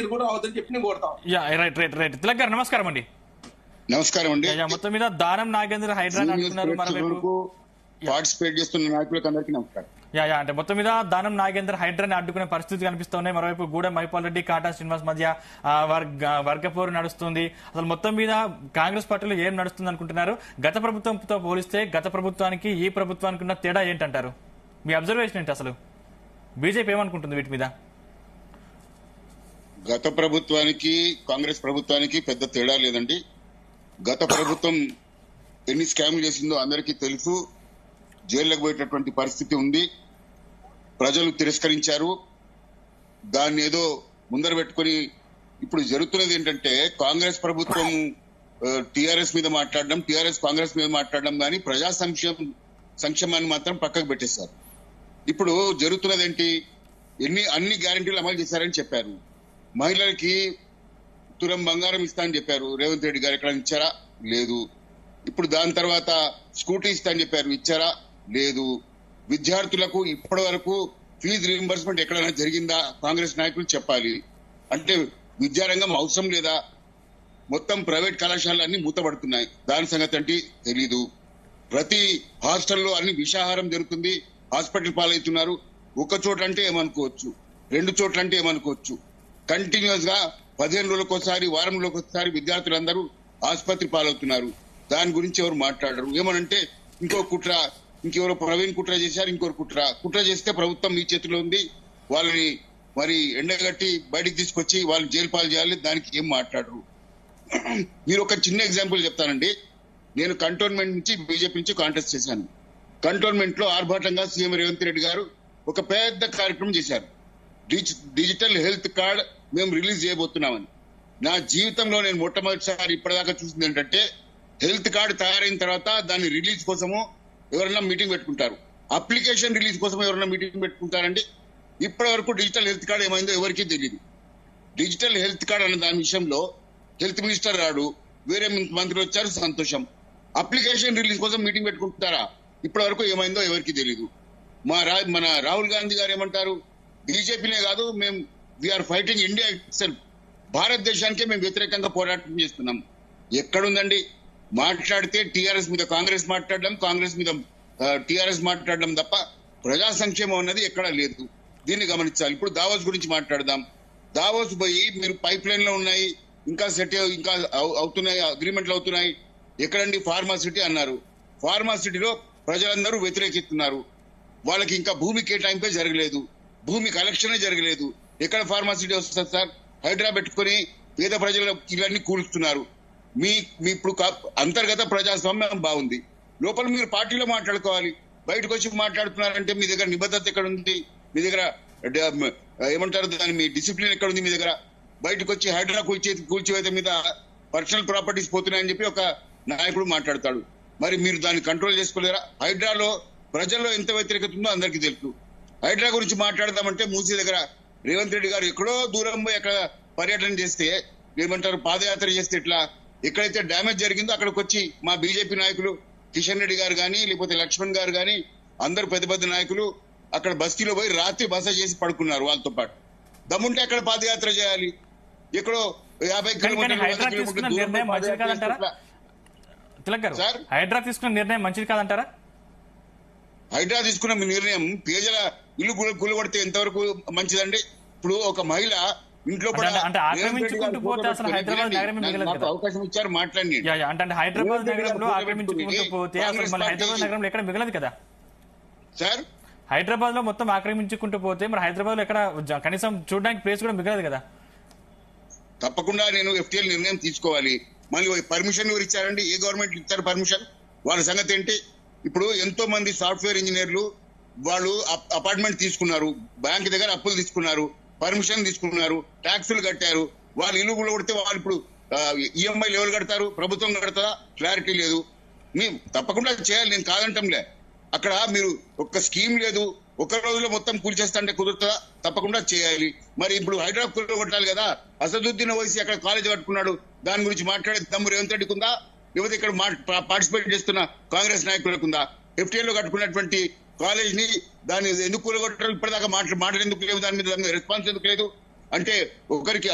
మీరు కూడా రావద్దని చెప్పి నేను కోరుతాం. రైట్ తిలక్ గారు నమస్కారం అండి. నమస్కారం అండి. మొత్తం మీద దానం నాగేంద్ర హైడ్రా అంటున్నారు, మరోవైపు పార్టిసిపేట్ చేస్తున్న నాయకులకు అందరికీ నమస్కారం. అంటే మొత్తం మీద దానం నాగేంద్ర హైడ్రాని అడ్డుకునే పరిస్థితి కనిపిస్తున్నాయి. మరోవైపు గూడెం మైపాల్ రెడ్డి, కాటా శ్రీనివాస్ మధ్య వర్గపోరు నడుస్తుంది. అసలు మొత్తం మీద కాంగ్రెస్ పార్టీలో ఏం నడుస్తుంది అనుకుంటున్నారు? గత ప్రభుత్వంతో పోలిస్తే గత ప్రభుత్వానికి ఈ ప్రభుత్వానికి ఉన్న తేడా ఏంటంటారు? మీ అబ్జర్వేషన్ ఏంటి? అసలు బీజేపీ ఏమనుకుంటుంది వీటి మీద? గత ప్రభుత్వానికి కాంగ్రెస్ ప్రభుత్వానికి పెద్ద తేడా లేదండి. గత ప్రభుత్వం ఎన్ని స్కామ్లు చేసిందో అందరికీ తెలుసు. జైల్లోకి పోయేటటువంటి పరిస్థితి ఉంది. ప్రజలు తిరస్కరించారు. దాన్ని ఏదో ముందర పెట్టుకుని ఇప్పుడు జరుగుతున్నది ఏంటంటే, కాంగ్రెస్ ప్రభుత్వం టీఆర్ఎస్ మీద మాట్లాడడం, టీఆర్ఎస్ కాంగ్రెస్ మీద మాట్లాడడం, కానీ ప్రజా సంక్షేమాన్ని మాత్రం పక్కకు పెట్టేశారు. ఇప్పుడు జరుగుతున్నది ఏంటి? అన్ని గ్యారంటీలు అమలు చేశారని చెప్పారు. మహిళలకి తులం బంగారం ఇస్తా అని చెప్పారు రేవంత్ రెడ్డి గారు. ఎక్కడ ఇచ్చారా? లేదు. ఇప్పుడు దాని తర్వాత స్కూటీ ఇస్తా అని చెప్పారు, ఇచ్చారా? లేదు. విద్యార్థులకు ఇప్పటి వరకు ఫీజు రీయింబర్స్మెంట్ ఎక్కడైనా జరిగిందా? కాంగ్రెస్ నాయకులు చెప్పాలి. అంటే విద్యారంగం అవసరం లేదా? మొత్తం ప్రైవేట్ కళాశాలలు అన్ని మూతపడుతున్నాయి. దాని సంగతి అంటే తెలీదు. ప్రతి హాస్టల్లో అన్ని విషాహారం జరుగుతుంది. హాస్పిటల్ పాలవుతున్నారు. ఒక చోట అంటే ఏమనుకోవచ్చు, 2 చోట్ల అంటే ఏమనుకోవచ్చు. కంటిన్యూస్ గా 15 రోజులకు ఒకసారి, వారంలోకి ఒకసారి విద్యార్థులందరూ ఆసుపత్రి పాలవుతున్నారు. దాని గురించి ఎవరు మాట్లాడరు. ఏమనంటే ఇంకో కుట్ర, ఇంకెవరో ప్రవీణ్ కుట్ర చేశారు, ఇంకొక కుట్ర చేస్తే ప్రభుత్వం మీ చేతిలో ఉంది, వాళ్ళని మరి ఎండగట్టి బయటికి తీసుకొచ్చి వాళ్ళని జైలు పాలు చేయాలి. దానికి ఏం మాట్లాడరు. మీరు ఒక చిన్న ఎగ్జాంపుల్ చెప్తానండి. నేను కంటోన్మెంట్ నుంచి బీజేపీ నుంచి కాంటెస్ట్ చేశాను. కంటోన్మెంట్ లో ఆర్భాటంగా సీఎం రేవంత్ రెడ్డి గారు ఒక పెద్ద కార్యక్రమం చేశారు. డిజిటల్ హెల్త్ కార్డ్ మేము రిలీజ్ చేయబోతున్నామని. నా జీవితంలో నేను మొట్టమొదటిసారి ఇప్పటిదాకా చూసింది ఏంటంటే, హెల్త్ కార్డు తయారైన తర్వాత దాన్ని రిలీజ్ కోసము ఎవరైనా మీటింగ్ పెట్టుకుంటారు. అప్లికేషన్ రిలీజ్ కోసం ఎవరైనా మీటింగ్ పెట్టుకుంటారండి. ఇప్పటి వరకు డిజిటల్ హెల్త్ కార్డు ఏమైందో ఎవరికీ తెలియదు. డిజిటల్ హెల్త్ కార్డు అన్న దాని విషయంలో హెల్త్ మినిస్టర్ రాడు, వేరే మంత్రులు వచ్చారు, సంతోషం. అప్లికేషన్ రిలీజ్ కోసం మీటింగ్ పెట్టుకుంటారా? ఇప్పటి వరకు ఏమైందో ఎవరికి తెలియదు. మన రాహుల్ గాంధీ గారు ఏమంటారు? బీజేపీనే కాదు, మేము వీఆర్ ఫైటింగ్ ఇండియా ఇట్సెల్ఫ్, భారతదేశానికే మేము వ్యతిరేకంగా పోరాటం చేస్తున్నాం. ఎక్కడుందండి? మాట్లాడితే టీఆర్ఎస్ మీద కాంగ్రెస్ మాట్లాడడం, కాంగ్రెస్ మీద టీఆర్ఎస్ మాట్లాడడం తప్ప ప్రజా సంక్షేమం అన్నది ఎక్కడా లేదు. దీన్ని గమనించాలి. ఇప్పుడు దావోస్ గురించి మాట్లాడదాం. దావోస్ పోయి మీరు పైప్ లైన్ లో ఉన్నాయి, ఇంకా ఇంకా అవుతున్నాయి, అగ్రిమెంట్లు అవుతున్నాయి. ఎక్కడండి? ఫార్మాసిటీ అన్నారు. ఫార్మాసిటీలో ప్రజలందరూ వ్యతిరేకిస్తున్నారు. వాళ్ళకి ఇంకా భూమి కేటాయింపే జరగలేదు, భూమి కలెక్షనే జరగలేదు. ఎక్కడ ఫార్మాసిటీ వస్తుంది సార్? హైడ్రా పెట్టుకుని పేద ప్రజల ఇళ్ళన్నీ కూలుస్తున్నారు. మీ ఇప్పుడు అంతర్గత ప్రజాస్వామ్యం బాగుంది, లోపల మీరు పార్టీలో మాట్లాడుకోవాలి. బయటకు వచ్చి మాట్లాడుతున్నారంటే మీ దగ్గర నిబద్ధత ఎక్కడ ఉంది? మీ దగ్గర ఏమంటారు దాన్ని, మీ డిసిప్లిన్ ఎక్కడ ఉంది మీ దగ్గర? బయటకు వచ్చి హైడ్రా కూల్చివేత మీద పర్సనల్ ప్రాపర్టీస్ పోతున్నాయని చెప్పి ఒక నాయకుడు మాట్లాడతాడు. మరి మీరు దాన్ని కంట్రోల్ చేసుకోలేరా? హైడ్రాలో ప్రజల్లో ఎంత వ్యతిరేకత ఉందో అందరికీ తెలుసు. హైడ్రా గురించి మాట్లాడదామంటే మూసీ దగ్గర రేవంత్ రెడ్డి గారు ఎక్కడో దూరం పోయి అక్కడ పర్యటన చేస్తే, ఏమంటారు, పాదయాత్ర చేస్తే ఇట్లా ఎక్కడైతే డ్యామేజ్ జరిగిందో అక్కడికి వచ్చి మా బీజేపీ నాయకులు కిషన్ రెడ్డి గారు కానీ, లేకపోతే లక్ష్మణ్ గారు కానీ, అందరు పెద్ద పెద్ద నాయకులు అక్కడ బస్తీలో పోయి రాత్రి బస చేసి పడుకున్నారు వాళ్ళతో పాటు. దమ్ముంటే అక్కడ పాదయాత్ర చేయాలి. ఎక్కడో 50 కిలోమీటర్లు హైడ్రా తీసుకున్న నిర్ణయం మంచిది కాదంటారా? హైడ్రా తీసుకున్న నిర్ణయం పేదల ఇల్లు కూలగొడితే ఎంతవరకు మంచిదండి? ఇప్పుడు ఒక మహిళ ఇంట్లో అవకాశం ఇచ్చారు, మాట్లాడి హైదరాబాద్ నగరంలో ఆక్రమించుకుంటూ పోతే అసలు హైదరాబాద్ నగరంలో ఎక్కడ మిగలదు కదా సార్. హైదరాబాద్ లో మొత్తం ఆక్రమించుకుంటూ పోతే మరి హైదరాబాద్ లో ఎక్కడ కనీసం చూడడానికి ప్లేస్ కూడా మిగలదు కదా. తప్పకుండా నేను ఎఫ్టీఎల్ నిర్ణయం తీసుకోవాలి. మళ్ళీ పర్మిషన్ ఎవరు ఇచ్చారండి? ఏ గవర్నమెంట్ ఇచ్చారు పర్మిషన్? వాళ్ళ సంగతి ఏంటి? ఇప్పుడు ఎంతో మంది సాఫ్ట్వేర్ ఇంజనీర్లు వాళ్ళు అపార్ట్మెంట్ తీసుకున్నారు, బ్యాంక్ దగ్గర అప్పులు తీసుకున్నారు, పర్మిషన్ తీసుకున్నారు, ట్యాక్సులు కట్టారు. వాళ్ళు ఇల్లు కూడా కొడితే వాళ్ళు ఇప్పుడు ఈఎంఐలు ఎవరు కడతారు? ప్రభుత్వం కడతారా? క్లారిటీ లేదు. మేము తప్పకుండా చేయాలి, నేను కాదంటంలే. అక్కడ మీరు ఒక్క స్కీమ్ లేదు, ఒక రోజులో మొత్తం కూల్చేస్తా అంటే కుదురుతుందా? తప్పకుండా చేయాలి. మరి ఇప్పుడు హైదరాబాద్ కొట్టాలి కదా. అసదుద్దీన్ ఓవైసీ అక్కడ కాలేజ్ కట్టుకున్నాడు, దాని గురించి మాట్లాడే దమ్ము రేవంత్ రెడ్డికి ఉందా? లేకపోతే ఇక్కడ పార్టిసిపేట్ చేస్తున్న కాంగ్రెస్ నాయకులకు ఉందా? ఎఫ్టీఎల్ లో కట్టుకున్నటువంటి కాలేజ్ ని దాన్ని ఎందుకు కూలగొట్టడం? ఇప్పటిదాకా మాట్లాడేందుకు లేదు, దాని మీద రెస్పాన్స్ ఎందుకు లేదు? అంటే ఒకరికి